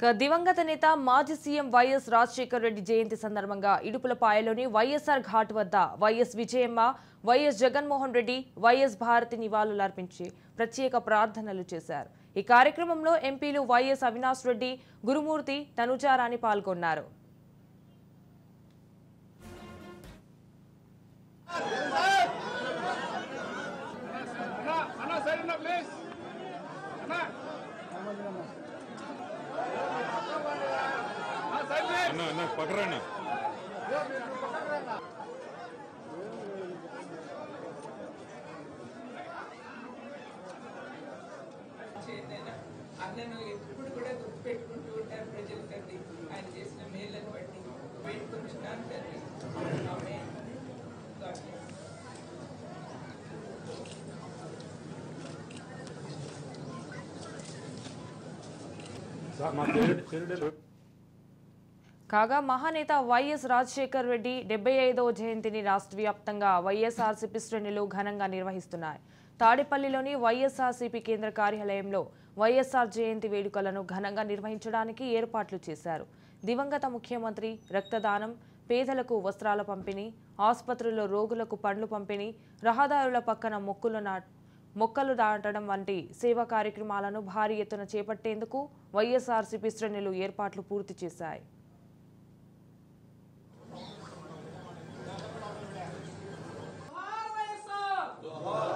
దివంగత నేత మాజీ సీఎం వైఎస్ రాజశేఖర్ రెడ్డి జయంతి సందర్భంగా ఇడుపులపాయలోని వైఎస్ఆర్ ఘాట్ వద్ద YS Vijayamma, YS Jaganmohan Reddy, YS Bharathi నివాళులర్పించి ప్రత్యేక ప్రార్థనలు చేశారు. ఈ కార్యక్రమంలో ఎంపీలు వైఎస్ అవినాష్ రెడ్డి, గురుమూర్తి, తనుజారాణి పాల్గొన్నారు. పకరన్నా అన్నను ఎప్పుడు కూడా గుర్తుపెట్టుకుంటూ ఉంటారు ప్రజల తండ్రి. ఆయన చేసిన మేళ్లను బట్టి పెట్టుకుంటున్నాను తండ్రి. కాగా మహానేత వైఎస్ రాజశేఖర్ రెడ్డి 75వ జయంతిని రాష్ట్ర వ్యాప్తంగా వైఎస్ఆర్సీపీ శ్రేణులు ఘనంగా నిర్వహిస్తున్నాయి. తాడేపల్లిలోని వైఎస్ఆర్సీపీ కేంద్ర కార్యాలయంలో వైఎస్ఆర్ జయంతి వేడుకలను ఘనంగా నిర్వహించడానికి ఏర్పాట్లు చేశారు. దివంగత ముఖ్యమంత్రి రక్తదానం, పేదలకు వస్త్రాల పంపిణీ, ఆసుపత్రుల్లో రోగులకు పండ్లు పంపిణీ, రహదారుల పక్కన మొక్కలు నాటడం వంటి సేవా కార్యక్రమాలను భారీ ఎత్తున చేపట్టేందుకు వైఎస్ఆర్సీపీ శ్రేణులు ఏర్పాట్లు పూర్తి చేశాయి. Wow!